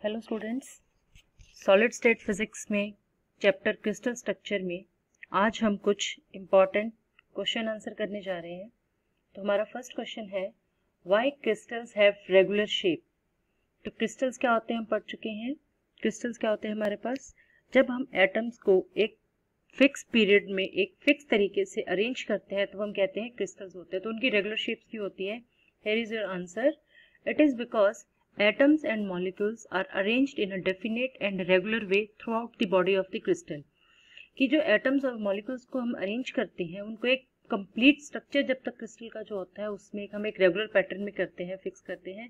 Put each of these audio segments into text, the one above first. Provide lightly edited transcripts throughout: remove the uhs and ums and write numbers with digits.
Hello students, solid state physics में chapter crystal structure में आज हम कुछ इम्पॉर्टेंट क्वेश्चन आंसर करने जा रहे हैं। तो हमारा फर्स्ट क्वेश्चन है, why crystals have regular shape. तो क्रिस्टल्स क्या होते हैं हम पढ़ चुके हैं। क्रिस्टल्स क्या होते हैं हमारे पास, जब हम एटम्स को एक फिक्स पीरियड में एक फिक्स तरीके से अरेंज करते हैं तो हम कहते हैं क्रिस्टल्स होते हैं। तो उनकी रेगुलर शेप्स क्यों होती है? Here is your answer, it is because atoms and molecules are arranged in a definite and regular way throughout the body of the crystal। कि जो एटम्स और मॉलिक्यूल्स को हम अरेंज करते हैं उनको एक कंप्लीट स्ट्रक्चर जब तक क्रिस्टल का जो होता है उसमें हम एक रेगुलर पैटर्न में करते हैं, फिक्स करते हैं।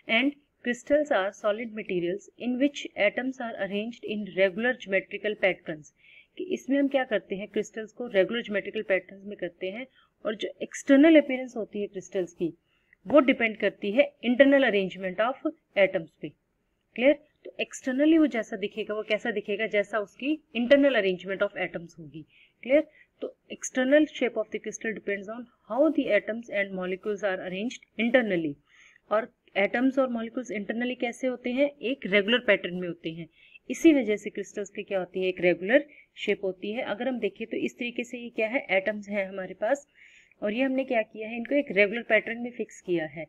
And crystals are solid materials in which atoms are arranged in regular geometrical patterns. कि इसमें हम क्या करते हैं, क्रिस्टल्स को रेगुलर ज्योमेट्रिकल पैटर्न्स में करते हैं और जो एक्सटर्नल अपीयरेंस होती है क्रिस्टल्स की वो डिपेंड करती है इंटरनल अरेंजमेंट ऑफ एटम्स पे। क्लियर? तो एक्सटर्नली वो जैसा दिखेगा वो कैसा दिखेगा, जैसा उसकी इंटरनल अरेंजमेंट ऑफ एटम्स होगी। क्लियर? तो external shape of the crystal depends on how the atoms and molecules are arranged internally. और एटम्स और मॉलिक्यूल्स इंटरनली कैसे होते हैं, एक रेगुलर पैटर्न में होते हैं। इसी वजह से क्रिस्टल्स की क्या होती है, एक रेगुलर शेप होती है। अगर हम देखें तो इस तरीके से ये क्या है, एटम्स हैं हमारे पास और ये हमने क्या किया है, इनको एक रेगुलर पैटर्न में फिक्स किया है।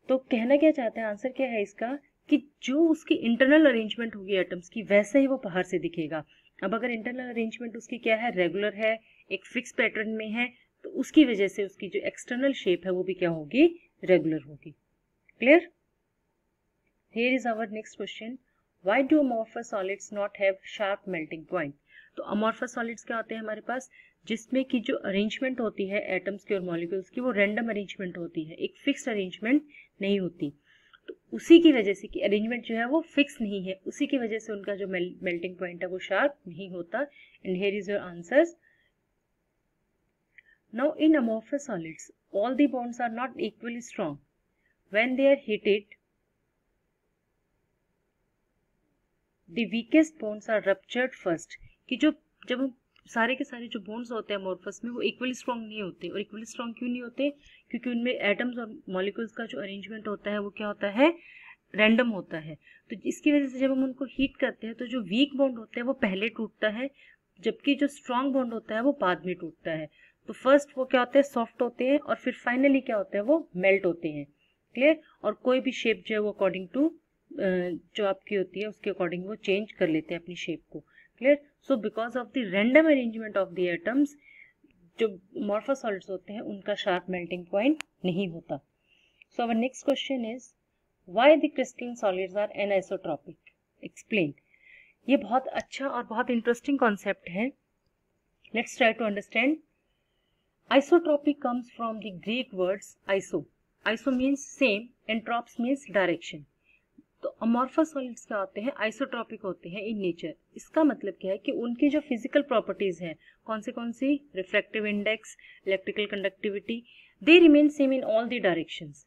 तो कहना क्या चाहते हैं, आंसर क्या है इसका, कि जो उसकी इंटरनल अरेंजमेंट होगी एटम्स की वैसे ही वो बाहर से दिखेगा। अब अगर इंटरनल अरेंजमेंट उसकी क्या है, रेगुलर है, एक फिक्स पैटर्न में है, तो उसकी वजह से उसकी जो एक्सटर्नल शेप है वो भी क्या होगी, रेगुलर होगी। Clear? Here is our next question, why do amorphous solids not have sharp melting point. तो अमॉर्फस सॉलिड्स क्या होते हैं हमारे पास, जिसमें की जो अरेंजमेंट होती है एटम्स की और मॉलिक्यूल्स की वो रैंडम अरेंजमेंट होती है, एक फिक्स्ड अरेंजमेंट नहीं होती। तो उसी की वजह से कि अरेंजमेंट जो है वो फिक्स नहीं है, उसी की वजह से उनका जो मेल्टिंग पॉइंट है वो शार्प नहीं होता। And here is your answers. Now in amorphous solids all the bonds are not equally strong when they are heated, the weakest bonds are ruptured first. कि जो जब हम सारे के सारे जो बॉन्ड्स होते हैं अमॉर्फस में वो इक्वली स्ट्रॉन्ग नहीं होते। और इक्वली स्ट्रॉन्ग क्यों नहीं होते, क्योंकि उनमें एटम्स और मॉलिक्यूल्स का जो अरेंजमेंट होता है वो क्या होता है, रैंडम होता है। तो इसकी वजह से जब हम उनको हीट करते हैं तो जो वीक बॉन्ड होते हैं वो पहले टूटता है, जबकि जो स्ट्रॉन्ग बॉन्ड होता है वो बाद में टूटता है। तो फर्स्ट वो क्या होते हैं, सॉफ्ट होते हैं और फिर फाइनली क्या होता है, वो मेल्ट होते हैं। क्लियर? और कोई भी शेप जो है वो अकॉर्डिंग टू जो आपकी होती है उसके अकॉर्डिंग वो चेंज कर लेते हैं अपनी शेप को। Clear? So because of the random arrangement of the atoms जो अमॉर्फस सॉलिड्स होते हैं उनका शार्प मेल्टिंग पॉइंट नहीं होता। So our next question is, why the crystalline solids are anisotropic, explain. ये बहुत अच्छा और बहुत इंटरेस्टिंग कॉन्सेप्ट है। Let's try to understand. Isotropic comes from the Greek words iso. Iso means same and trops means direction. तो amorphous solids क्या होते हैं, आइसोट्रॉपिक होते हैं इन नेचर। इसका मतलब क्या है कि उनकी जो फिजिकल प्रॉपर्टीज हैं, कौन सी, refractive index, electrical conductivity, they remain same in all the directions,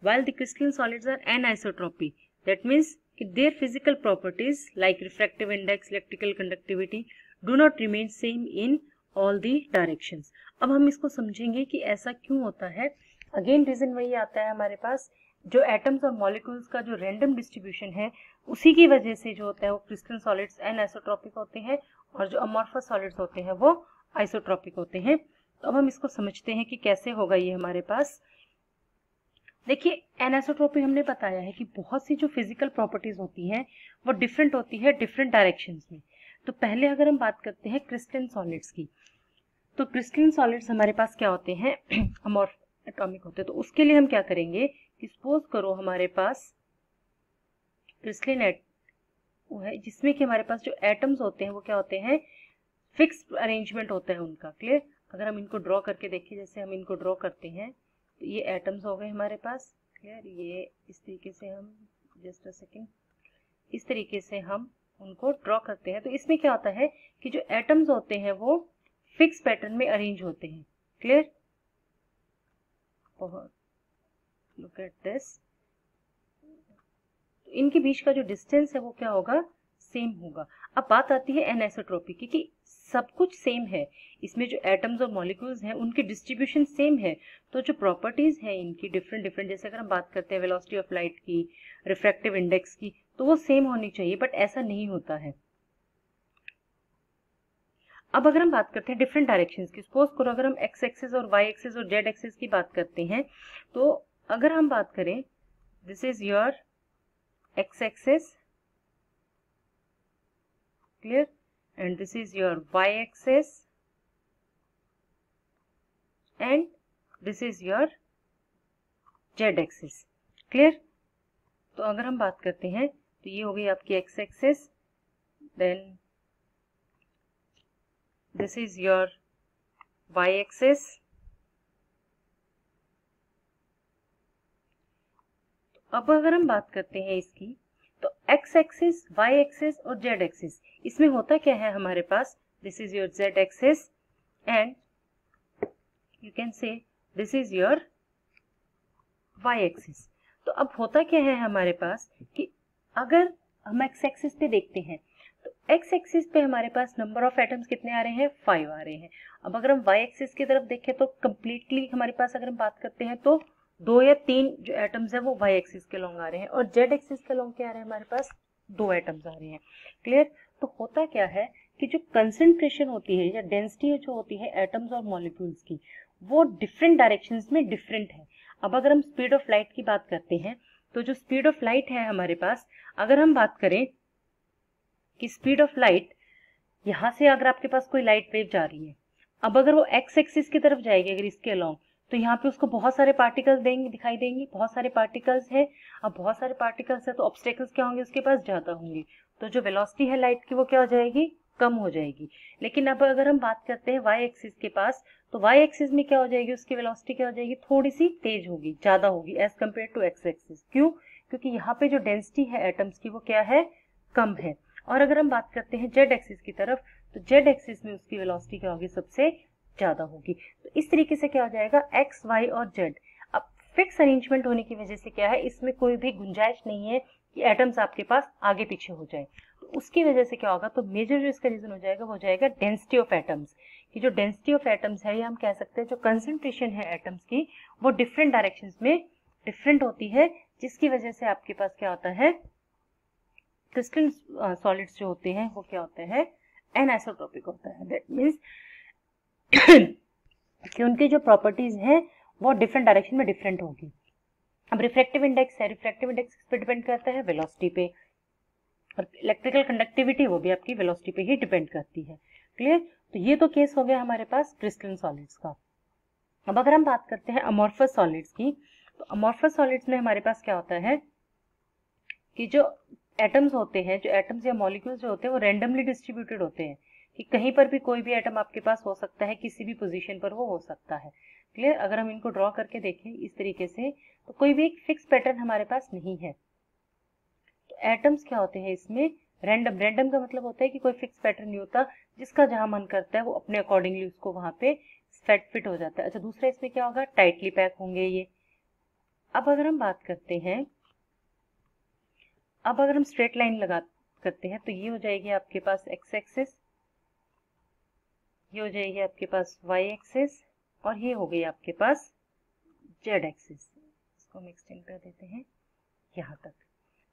while the crystalline solids are anisotropic. That means कि their physical properties like refractive index, electrical conductivity do not remain same in all the directions. अब हम इसको समझेंगे कि ऐसा क्यों होता है। अगेन रीजन वही आता है हमारे पास, जो एटम्स और मॉलिक्यूल्स का जो रैंडम डिस्ट्रीब्यूशन है उसी की वजह से जो होता है वो क्रिस्टलाइन सॉलिड्स एनिसोट्रॉपिक होते हैं और जो अमॉर्फस सॉलिड्स होते हैं वो आइसोट्रॉपिक होते हैं। तो अब हम इसको समझते हैं कि कैसे होगा ये हमारे पास। देखिए, एनिसोट्रॉपिक हमने बताया है कि बहुत सी जो फिजिकल प्रॉपर्टीज होती हैं वो डिफरेंट होती है डिफरेंट डायरेक्शंस में। तो पहले अगर हम बात करते हैं क्रिस्टलाइन सॉलिड्स की, तो क्रिस्टलाइन सॉलिड्स हमारे पास क्या होते हैं, एटॉमिक होते हैं। तो उसके लिए हम क्या करेंगे, सपोज करो हमारे पास क्रिस्टलाइन वो है जिसमें कि हमारे पास जो एटम्स होते हैं वो क्या होते हैं, फिक्स अरेंजमेंट होता है उनका। क्लियर? अगर हम इनको ड्रॉ करके देखें, जैसे हम इनको ड्रॉ करते हैं तो ये एटम्स हो गए हमारे पास। क्लियर? ये इस तरीके से हम जस्ट अ सेकेंड, इस तरीके से हम उनको ड्रॉ करते हैं। तो इसमें क्या होता है कि जो एटम्स होते हैं वो फिक्स पैटर्न में अरेंज होते हैं। क्लियर? लुक एट दिस, इनके बीच का जो डिस्टेंस है वो क्या होगा, सेम होगा। अब बात आती है एनिसोट्रॉपिक की, कि सब कुछ सेम है, इसमें जो एटम्स और मॉलिक्यूल्स हैं उनकी डिस्ट्रीब्यूशन सेम है, तो जो प्रॉपर्टीज हैं इनकी डिफरेंट डिफरेंट, जैसे अगर हम बात करते हैं वेलोसिटी ऑफ लाइट की, रिफ्रैक्टिव इंडेक्स की, तो वो सेम होनी चाहिए, बट ऐसा नहीं होता है। अब अगर हम बात करते हैं डिफरेंट डायरेक्शंस की, सपोज करो अगर हम एक्स एक्सिस और वाई एक्सिस और जेड एक्सिस की बात करते हैं, तो अगर हम बात करें, this is your x axis, clear, and this is your y axis, and this is your z axis, clear. तो अगर हम बात करते हैं तो ये हो गई आपकी x axis, then this is your y axis, अब अगर हम बात करते हैं इसकी, तो x एक्सिस, y एक्सिस और z एक्सिस, इसमें होता क्या है हमारे पास, this is your z axis and you can say this is your y axis. तो अब होता क्या है हमारे पास कि अगर हम x एक्सिस पे देखते हैं तो x एक्सिस पे हमारे पास नंबर ऑफ एटम्स कितने आ रहे हैं, 5 आ रहे हैं। अब अगर हम y एक्सिस की तरफ देखें तो कंप्लीटली हमारे पास अगर हम बात करते हैं तो 2 या 3 जो एटम्स है वो y एक्सिस के लॉन्ग आ रहे हैं, और z एक्सिस के लॉन्ग क्या आ रहे हैं हमारे पास, 2 एटम्स आ रहे हैं, क्लियर। तो होता क्या है कि जो कंसंट्रेशन होती है या डेंसिटी जो होती है एटम्स और मॉलिक्यूल्स की, वो डिफरेंट डायरेक्शंस में डिफरेंट है। अब अगर हम स्पीड ऑफ लाइट की बात करते हैं तो जो स्पीड ऑफ लाइट है हमारे पास, अगर हम बात करें कि स्पीड ऑफ लाइट, यहाँ से अगर आपके पास कोई लाइट वेव जा रही है, अब अगर वो एक्स एक्सिस की तरफ जाएगी अगर इसके अलोंग, तो यहाँ पे उसको बहुत सारे पार्टिकल्स दिखाई देंगे, बहुत सारे पार्टिकल्स है। अब बहुत सारे पार्टिकल्स है तो ऑब्स्टेकल्स क्या होंगे उसके पास, ज्यादा होंगे, तो जो वेलोसिटी है लाइट की वो क्या हो जाएगी, कम हो जाएगी। लेकिन अब अगर हम बात करते हैं वाई एक्सिस के पास, तो वाई एक्सिस में क्या हो जाएगी, उसकी वेलोसिटी क्या हो जाएगी, थोड़ी सी तेज होगी, ज्यादा होगी as compare to x axis. क्यों, क्योंकि यहाँ पे जो डेंसिटी है एटम्स की वो क्या है, कम है। और अगर हम बात करते हैं जेड एक्सिस की तरफ, तो जेड एक्सिस में उसकी वेलोसिटी क्या होगी, सबसे ज्यादा होगी। तो इस तरीके से क्या हो जाएगा, एक्स वाई और जेड। अब फिक्स अरेंजमेंट होने की वजह से क्या है, इसमें कोई भी गुंजाइश नहीं है कि एटम्स आपके पास आगे पीछे हो जाए। तो उसकी वजह से क्या होगा, तो मेजर जो इसका रीजन हो जाएगा वो हो जाएगा डेंसिटी ऑफ एटम्स। कि जो डेंसिटी ऑफ एटम्स है, या हम कह सकते हैं जो कंसंट्रेशन है एटम्स की, वो डिफरेंट डायरेक्शंस में डिफरेंट होती है, जिसकी वजह से आपके पास क्या होता है, क्रिस्टल सॉलिड्स जो होते हैं वो क्या होते हैं, एनआइसोट्रोपिक होता है। दैट मींस कि उनकी जो प्रॉपर्टीज हैं वो डिफरेंट डायरेक्शन में डिफरेंट होगी। अब रिफ्रैक्टिव इंडेक्स है, रिफ्रैक्टिव इंडेक्स किस पे डिपेंड करता है, वेलोसिटी पे, और इलेक्ट्रिकल कंडक्टिविटी वो भी आपकी वेलोसिटी पे ही डिपेंड करती है, क्लियर। तो ये तो केस हो गया हमारे पास क्रिस्टल सॉलिड्स का। अब अगर हम बात करते हैं अमॉर्फस सॉलिड्स की, तो अमॉर्फस सॉलिड्स में हमारे पास क्या होता है कि जो एटम्स होते हैं, जो एटम्स या मॉलिक्यूल्स जो होते हैं वो रैंडमली डिस्ट्रीब्यूटेड होते हैं, कि कहीं पर भी कोई भी एटम आपके पास हो सकता है, किसी भी पोजीशन पर वो हो सकता है, क्लियर। अगर हम इनको ड्रॉ करके देखें इस तरीके से, तो कोई भी एक फिक्स पैटर्न हमारे पास नहीं है। तो एटम्स क्या होते हैं इसमें, रैंडम। रैंडम का मतलब होता है कि कोई फिक्स पैटर्न नहीं होता, जिसका जहां मन करता है वो अपने अकॉर्डिंगली उसको वहां पे फिट हो जाता है। अच्छा, दूसरा इसमें क्या होगा, टाइटली पैक होंगे ये। अब अगर हम बात करते हैं, अब अगर हम स्ट्रेट लाइन लगा करते हैं, तो ये हो जाएगी आपके पास एक्स एक्सिस, ये हो जाएगी आपके पास वाई एक्सिस, और ये हो गई आपके पास जेड एक्सिस। इसको हम एक्सटेंड कर देते हैं यहाँ तक।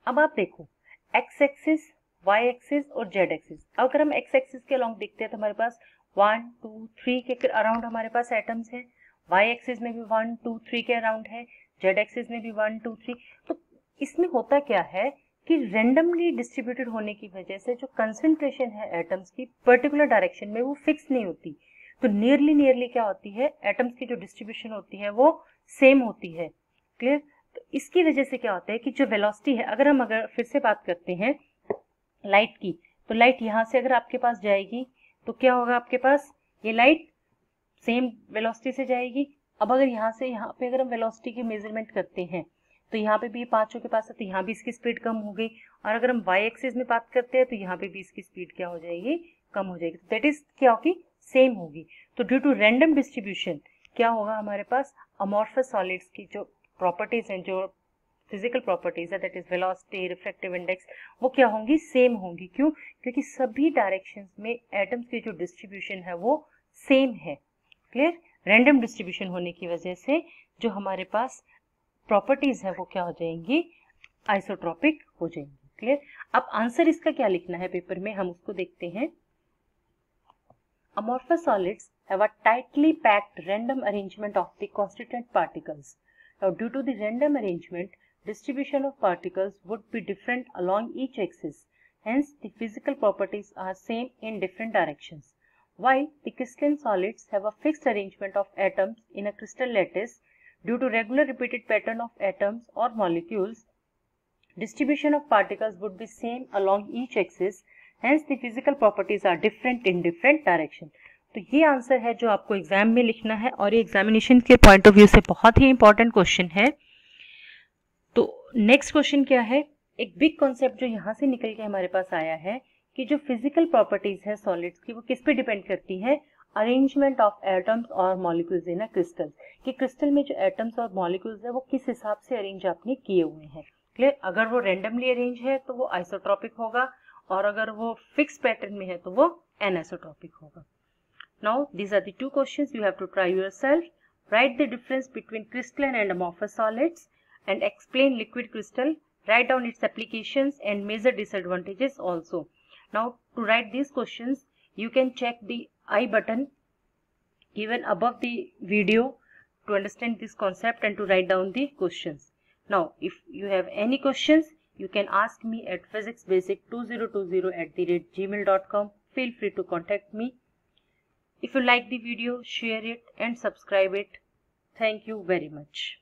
अब आप देखो, एक्स एक्सिस, वाई एक्सिस और जेड एक्सिस। अगर हम एक्स एक्सिस के अलोंग देखते हैं तो हमारे पास 1 2 3 के अराउंड हमारे पास एटम्स है, वाई एक्सिस में भी 1 2 3 के अराउंड है, जेड एक्सिस में भी 1 2 3। तो इसमें होता क्या है कि रैंडमली डिस्ट्रीब्यूटेड होने की वजह से जो कंसंट्रेशन है एटम्स की पर्टिकुलर डायरेक्शन में वो फिक्स नहीं होती। तो नियरली क्या होती है, एटम्स की जो डिस्ट्रीब्यूशन होती है वो सेम होती है, क्लियर। तो इसकी वजह से क्या होता है कि जो वेलोसिटी है, अगर फिर से बात करते हैं लाइट की, तो लाइट यहाँ से अगर आपके पास जाएगी तो क्या होगा, आपके पास ये लाइट सेम वेलोसिटी से जाएगी। अब अगर यहाँ से यहाँ पे अगर हम वेलोसिटी की मेजरमेंट करते हैं, तो यहाँ पे भी 5 के पास है, तो यहाँ भी इसकी स्पीड कम हो गई। और अगर हम वाई एक्सिस में बात करते हैं तो यहाँ पे भी इसकी स्पीड क्या हो जाएगी, कम हो जाएगी। दैट इज क्या होगी, सेम होगी। तो ड्यू टू रैंडम डिस्ट्रीब्यूशन क्या होगा हमारे पास, अमॉर्फस सॉलिड्स की जो प्रॉपर्टीज हैं, जो फिजिकल प्रॉपर्टीज है, that is velocity, refractive index, वो क्या होंगी, सेम होंगी। क्यों, क्योंकि सभी डायरेक्शंस में एटम्स की जो डिस्ट्रीब्यूशन है वो सेम है, क्लियर। रैंडम डिस्ट्रीब्यूशन होने की वजह से जो हमारे पास प्रॉपर्टीज है वो क्या हो जाएंगी, आइसोट्रोपिक हो जाएंगी, क्लियर। आंसर इसका क्या लिखना है पेपर में, हम उसको देखते हैं। Amorphous solids have a tightly packed random arrangement of the constituent particles. Now, due to the random arrangement, distribution of particles would be different along each axis. Hence, the physical properties are same in different directions. While the crystalline solids have a fixed arrangement of atoms in a crystal lattice, due to regular repeated pattern of atoms or molecules, distribution of particles would be same along each axis. Hence the physical properties are different in different direction. तो ये answer है जो आपको exam में लिखना है और ये एग्जामिनेशन के पॉइंट ऑफ व्यू से बहुत ही इंपॉर्टेंट क्वेश्चन है। तो नेक्स्ट क्वेश्चन क्या है, एक बिग कॉन्सेप्ट जो यहाँ से निकल के हमारे पास आया है कि जो फिजिकल प्रॉपर्टीज है सॉलिड्स की वो किस पे डिपेंड करती है, अरेंजमेंट ऑफ एटम्स और मॉलिक्यूल्स इन अ क्रिस्टल, कि क्रिस्टल में जो एटम्स और मॉलिक्यूल्स है वो किस हिसाब से अरेंज आपने किए हुए हैं। क्लियर, अगर वो रेंडमली अरेंज है तो वो आइसोट्रॉपिक होगा और अगर वो फिक्स पैटर्न में है तो वो एनिसोट्रॉपिक होगा। Now these are the two questions you have to try yourself. Write the difference between crystalline and amorphous solids and explain liquid crystal. Write down its applications and major disadvantages also. Now to write these questions you can check the I button given above the video to understand this concept and to write down the questions. Now if you have any questions you can ask me at physicsbasic2020@gmail.com. Feel free to contact me. If you like the video, share it and subscribe it. Thank you very much.